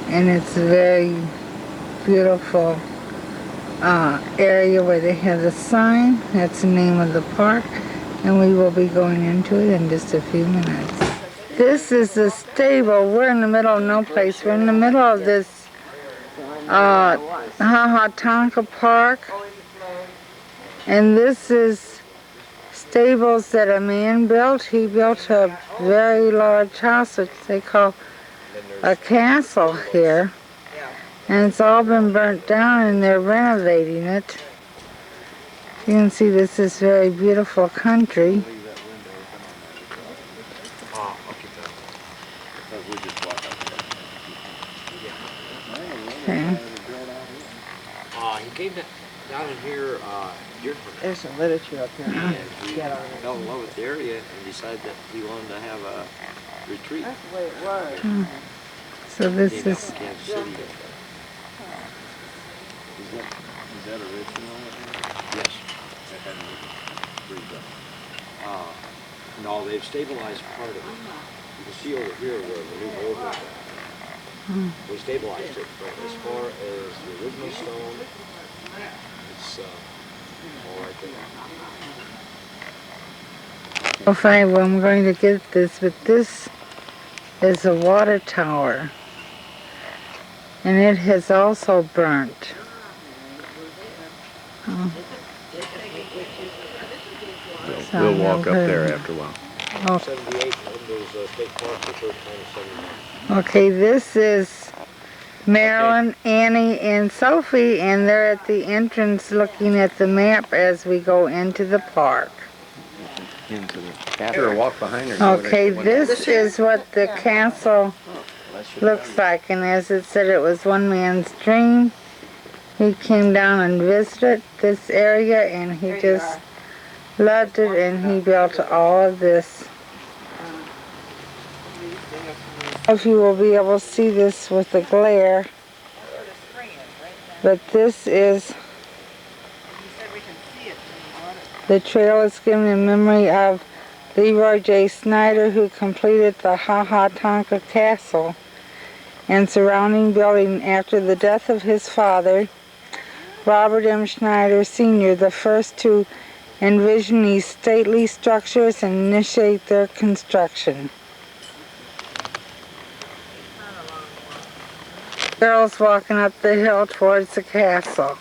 And it's a very beautiful area where they have a sign. That's the name of the park. And we will be going into it in just a few minutes. This is the stable. We're in the middle of no place. We're in the middle of this Tonka Park. And this is stables that a man built. He built a very large house, which they call a castle here. And it's all been burnt down and they're renovating it. You can see this is very beautiful country. Okay. He came down in here There's some literature up here. and he fell in love with the area and decided that he wanted to have a retreat. That's the way it was. So this Came is... out to Kansas City. Is that original? Yes. That hadn't been redone. No, they've stabilized part of it. You can see over here where the new road was at. We stabilized it, but as far as the original stone, it's all right there. Well, fine, well, I'm going to get this, but this is a water tower. And it has also burnt. We'll walk up there after a while. Oh. 78, and there's a state park the third time in 79. Okay, this is Marilyn, Annie, and Sophie, and they're at the entrance looking at the map as we go into the park. Into the castle. Walk behind her. Okay, this is what the castle looks like, and as it said, it was one man's dream. He came down and visited this area, and he just loved it, and he built all of this. If you will be able to see this with the glare, but this is the trail is given in memory of Leroy J. Snyder, who completed the Tonka Castle and surrounding building after the death of his father, Robert M. Schneider Sr., the first to envision these stately structures and initiate their construction. Girls walking up the hill towards the castle.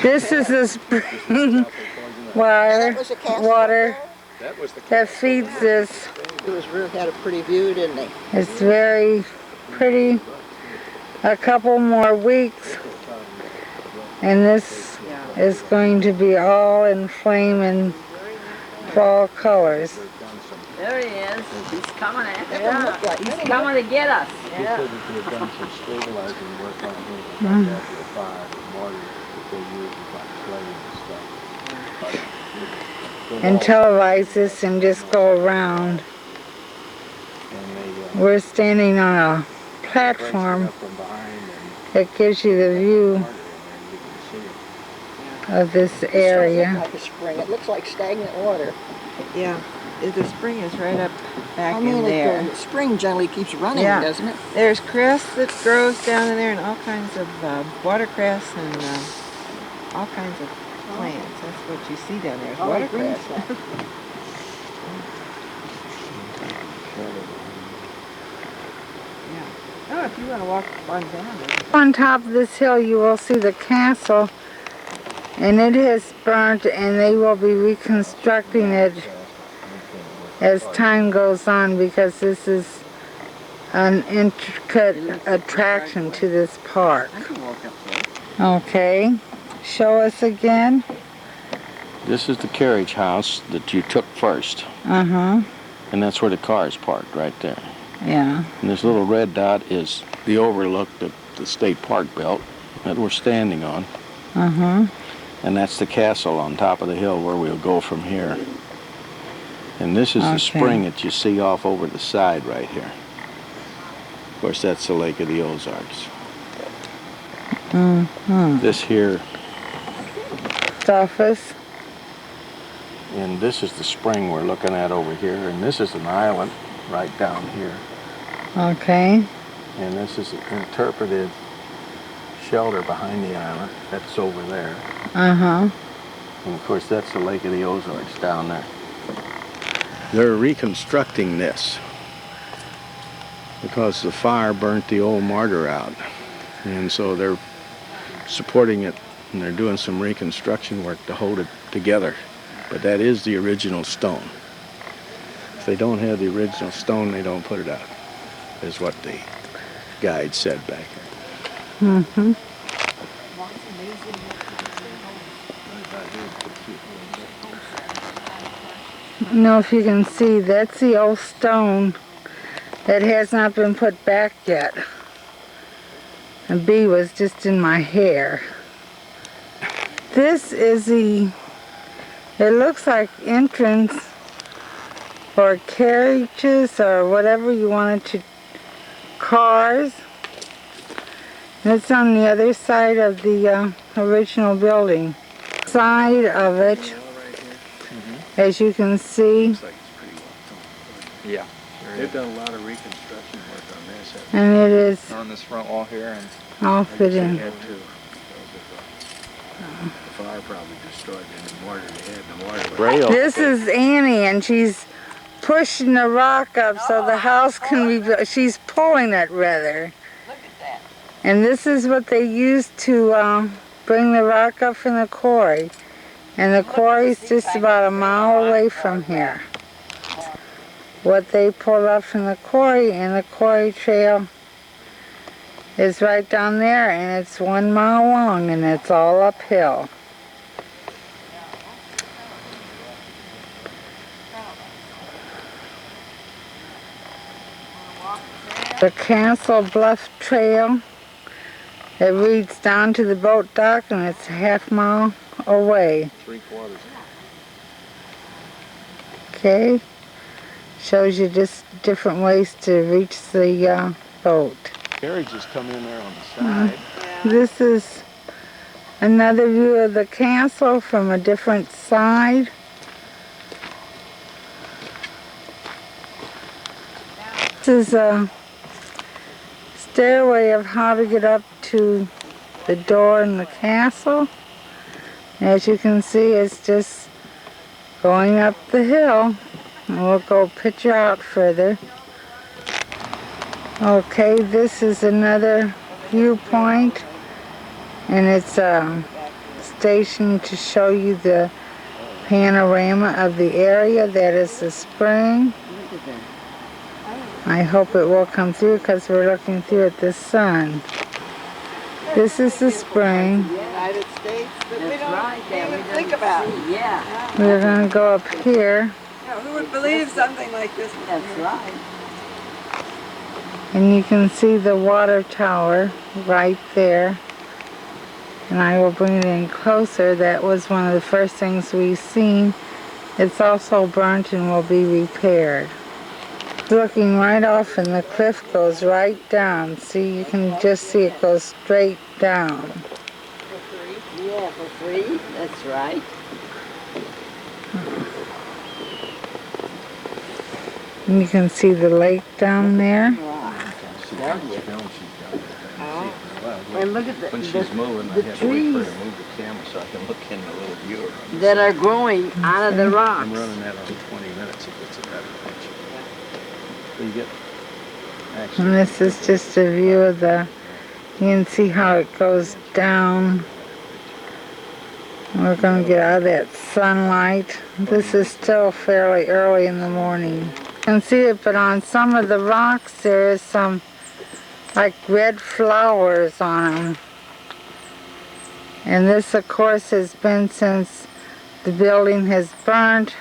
This is the spring water that feeds this. It had a pretty view, didn't it? It's very pretty. A couple more weeks and this is going to be all in flame and fall colors. There he is. He's coming after us. He's coming to get us. He said that they had done some stabilizing work on here after the fire, the water that they used was like clay and stuff. And televise this and just go around. We're standing on a platform that gives you the view of this area. Like a spring. It looks like stagnant water. Yeah. The spring is right up back in The there. spring generally keeps running, Yeah. doesn't it? There's grass that grows down in there and all kinds of watercress and all kinds of plants. That's what you see down there is watercress. Oh, if you want to walk on down there. On top of this hill you will see the castle, and it has burnt and they will be reconstructing it as time goes on because this is an intricate attraction to this park. I can walk up there. Okay, show us again. This is the carriage house that you took first. Uh-huh, And that's where the car is parked, right there. yeah. And this little red dot is the overlook that the state park built that we're standing on. Uh-huh. And that's the castle on top of the hill where we'll go from here. And this is the spring that you see off over the side right here. Of course, that's the Lake of the Ozarks. Mm-hmm. This here, Office. And this is the spring we're looking at over here, and this is an island right down here. Okay. And this is an interpreted shelter behind the island. That's over there. Uh-huh. And of course, that's the Lake of the Ozarks down there. They're reconstructing this because the fire burnt the old martyr out. And so they're supporting it, and they're doing some reconstruction work to hold it together. But that is the original stone. If they don't have the original stone, they don't put it out, is what the guide said back there. Mm-hmm. I don't know if you can see, that's the old stone that has not been put back yet. A bee was just in my hair. This is the, it looks like entrance for carriages or whatever you wanted to, cars. And it's on the other side of the original building. Side of it, as you can see. Looks like it's pretty well done. Yeah. They've done a lot of reconstruction work on this. And it is On this front wall here, and all fit They in. had to. The fire probably destroyed any mortar they had. The mortar. Rail. This is Annie, and she's pushing the rock up so the house can be built. She's pulling it, rather. Look at that. And this is what they used to bring the rock up from the quarry. And the quarry's just about a mile away from here. What they pulled up from the quarry, and the quarry trail is right down there, and it's 1 mile long, and it's all uphill. The Castle Bluff Trail, it leads down to the boat dock, and it's a half-mile away. 3/4. Okay, shows you just different ways to reach the boat. Carriages come in there on the side. This is another view of the castle from a different side. This is a stairway of how to get up to the door in the castle. As you can see, it's just going up the hill. And we'll go picture out further. Okay, this is another viewpoint, and it's a station to show you the panorama of the area. That is the spring. I hope it will come through because we're looking through at the sun. This is the spring. United States that we don't even think about. Yeah, We're going to go up here, Who would believe something like this? that's right. and you can see the water tower right there. And I will bring it in closer. That was one of the first things we've seen. It's also burnt and will be repaired. Looking right off, and the cliff goes right down. See, you can just see it goes straight down. Yeah, for free, that's right. And you can see the lake down there. And look at When she's moving, I the have to wait for her trees to move the camera so I can look in the little viewer. that are growing out of the I'm rocks. running that on 20 minutes if it's a better picture. So you get, actually, And this is just a view of the, you can see how it goes down. We're going to get out of that sunlight. This is still fairly early in the morning. You can see it, but on some of the rocks there is some like red flowers on them. And this, of course, has been since the building has burnt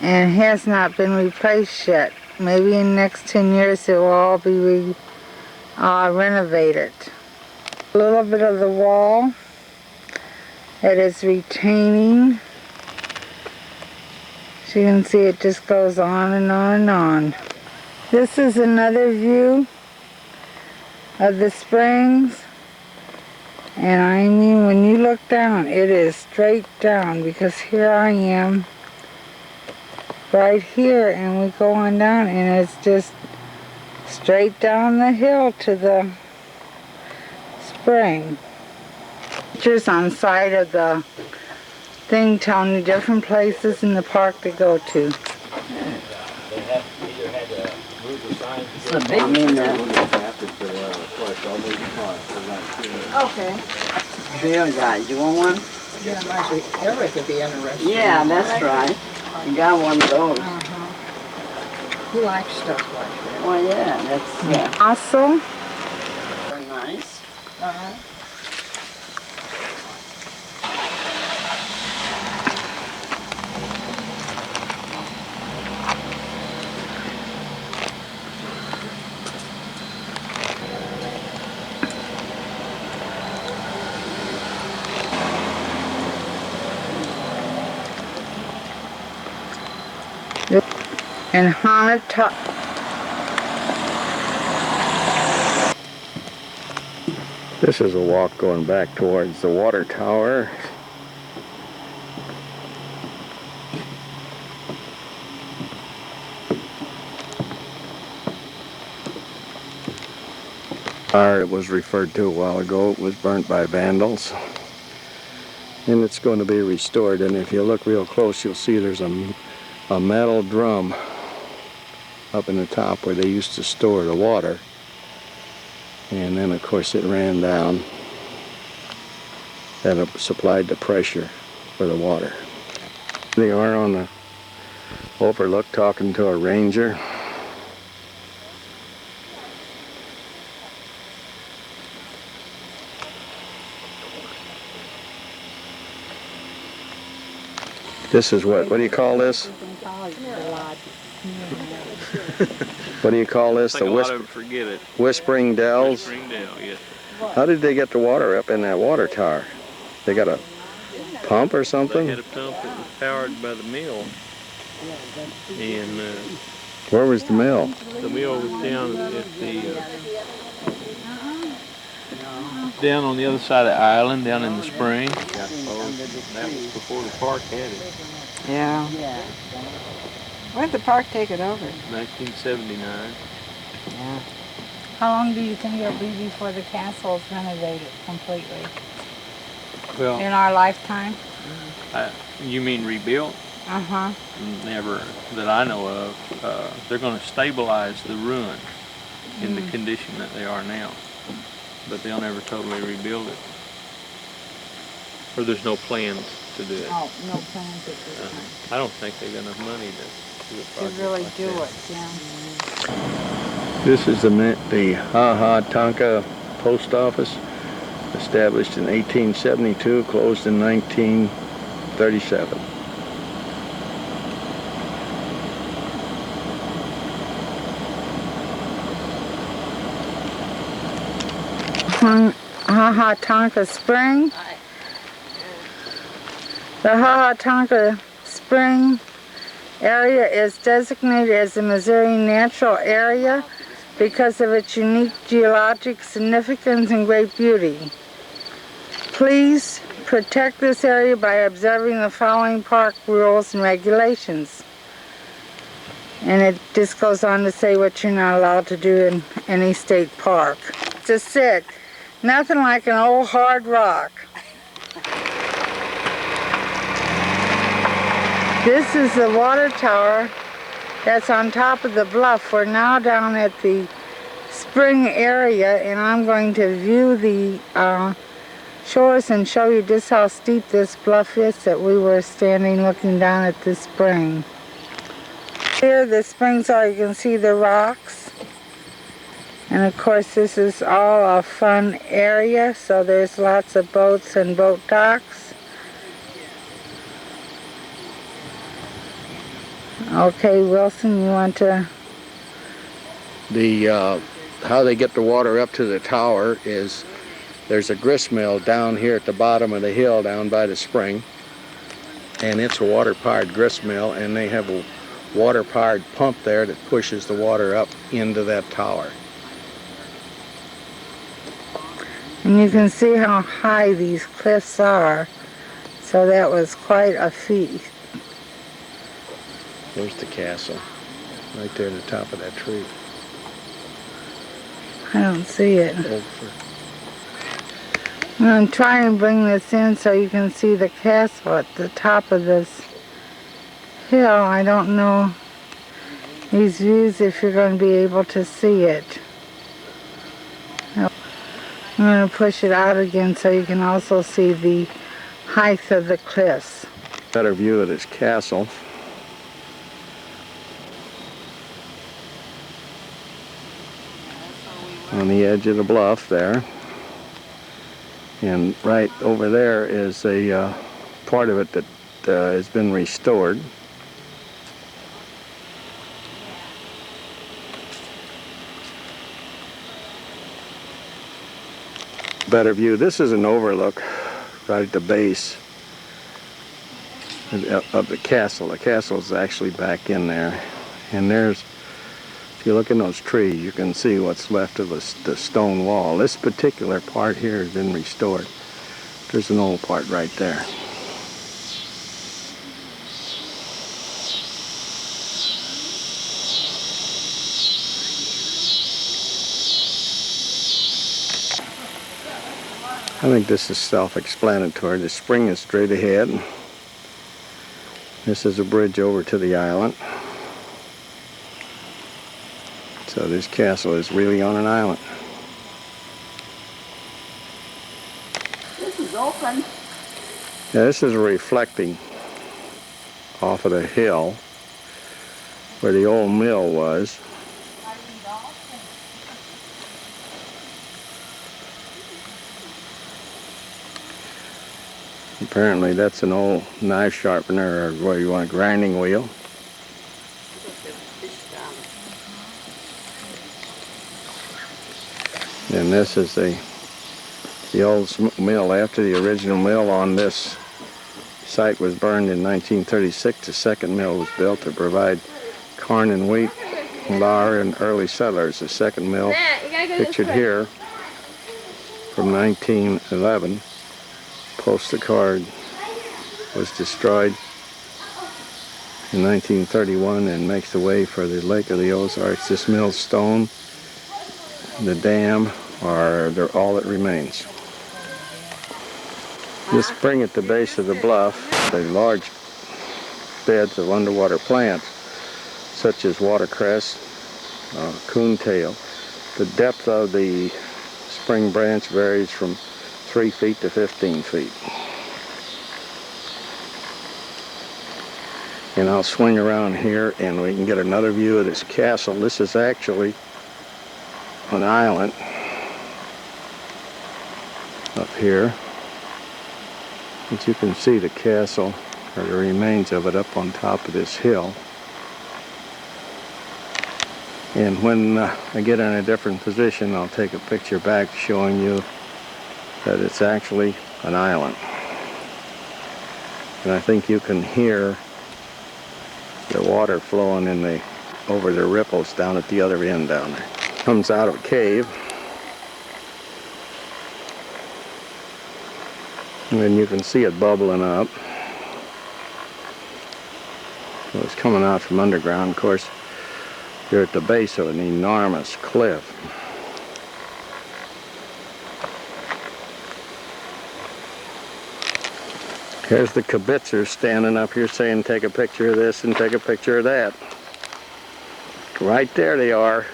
and has not been replaced yet. Maybe in the next 10 years it will all be renovated. A little bit of the wall that is retaining. So you can see it just goes on and on and on. This is another view of the springs. And I mean, when you look down, it is straight down, because here I am right here, and we go on down, and it's just straight down the hill to the spring. Pictures on side of the thing telling you different places in the park to go to. They have either had to move the sign to It's a big mean Okay. Bill guy, you want one? Yeah, maybe Eric would be interested. Yeah, that's right. You got one of those. He likes stuff like that. Well, yeah, that's Also, very nice. and Hanata. This is a walk going back towards the water tower. It was referred to a while ago. It was burnt by vandals. And it's going to be restored. And if you look real close, you'll see there's a metal drum up in the top where they used to store the water. And then of course it ran down and it supplied the pressure for the water. They are on the overlook talking to a ranger. This is what do you call this? What do you call this? I think a lot of them forget it. Whispering Dells? Whispering Dell, yes. How did they get the water up in that water tower? They got a pump or something? They had a pump that was powered by the mill. And Where was the mill? the mill was down at the down on the other side of the island, down in the spring. That was before the park had it. Yeah. When did the park take it over? 1979. Yeah. How long do you think it'll be before the castle is renovated completely? Well, In our lifetime? you mean rebuilt? Uh-huh. Never that I know of. They're going to stabilize the ruin in the condition that they are now, but they'll never totally rebuild it. Or there's no plans to do it. Oh, no plans at this time. I don't think they've got enough money to do a To project really like do that. it, yeah. This is the Tonka post office, established in 1872, closed in 1937. Tonka Spring. The Tonka Spring area is designated as a Missouri Natural Area because of its unique geologic significance and great beauty. Please protect this area by observing the following park rules and regulations. And it just goes on to say what you're not allowed to do in any state park. To sit, nothing like an old hard rock. This is the water tower that's on top of the bluff. We're now down at the spring area, and I'm going to view the shores and show you just how steep this bluff is that we were standing looking down at the spring. Here the springs are, you can see the rocks. And of course this is all a fun area, so there's lots of boats and boat docks. Okay, Wilson, you want to? How they get the water up to the tower is there's a grist mill down here at the bottom of the hill down by the spring, and it's a water-powered grist mill, and they have a water-powered pump there that pushes the water up into that tower. And you can see how high these cliffs are. So that was quite a feat. There's the castle, right there at the top of that tree. I don't see it. Over. I'm going to try and bring this in so you can see the castle at the top of this hill. I don't know these views if you're going to be able to see it. I'm going to push it out again so you can also see the height of the cliffs. Better view of this castle. On the edge of the bluff there. And right over there is a part of it that has been restored. Better view. This is an overlook right at the base of the castle. The castle is actually back in there. And there's, if you look in those trees, you can see what's left of the stone wall. This particular part here has been restored. There's an old part right there. I think this is self-explanatory. The spring is straight ahead. This is a bridge over to the island. So this castle is really on an island. This is open. Yeah, this is reflecting off of the hill where the old mill was. Apparently that's an old knife sharpener, or what you want, a grinding wheel. And this is the old mill. After the original mill on this site was burned in 1936, the second mill was built to provide corn and wheat flour and early settlers. The second mill, pictured here, from 1911, postcard, was destroyed in 1931 and makes the way for the Lake of the Ozarks. This mill's stone, the dam, they're all that remains. This spring at the base of the bluff, the large beds of underwater plants, such as watercress, coontail. The depth of the spring branch varies from 3 feet to 15 feet. And I'll swing around here and we can get another view of this castle. This is actually an island up here. But you can see the castle, or the remains of it, up on top of this hill. And when I get in a different position, I'll take a picture back showing you that it's actually an island. And I think you can hear the water flowing over the ripples down at the other end down there. Comes out of a cave. And then you can see it bubbling up. So it's coming out from underground. Of course, you're at the base of an enormous cliff. Here's the kibitzers standing up here saying, take a picture of this and take a picture of that. Right there they are.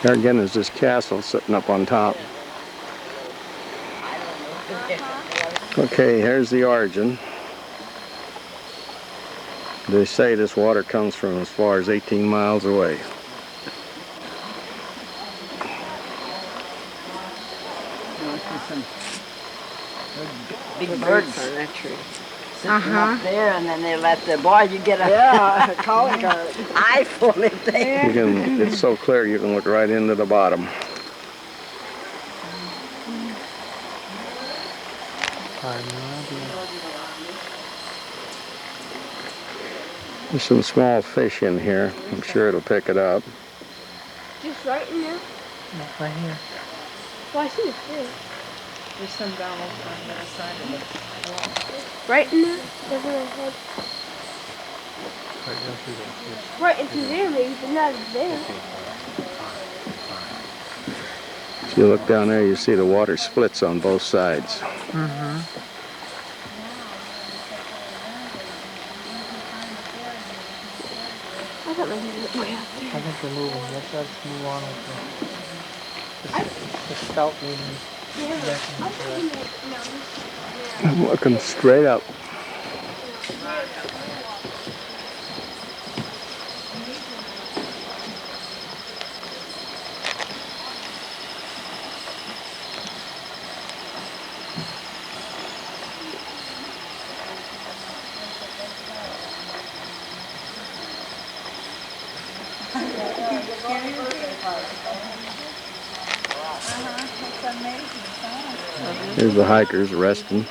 There again is this castle sitting up on top. Okay, here's the origin. They say this water comes from as far as 18 miles away. Big birds on that tree. Sitting up there, and then they let the boy, you get a calling card. Eye full of there. It's so clear you can look right into the bottom. There's some small fish in here. I'm sure it'll pick it up. Just right in there? No, right here. Well, I see the fish. There's some down on the other side of the wall. Right in there? Over my head. Right down through there. Yes. Right into there, maybe, but not there. If you look down there, you see the water splits on both sides. Mm-hmm. I thought maybe it was way out there. I think we're moving. Let's move on with the scout meeting. I'm looking straight up. Here's the hikers resting.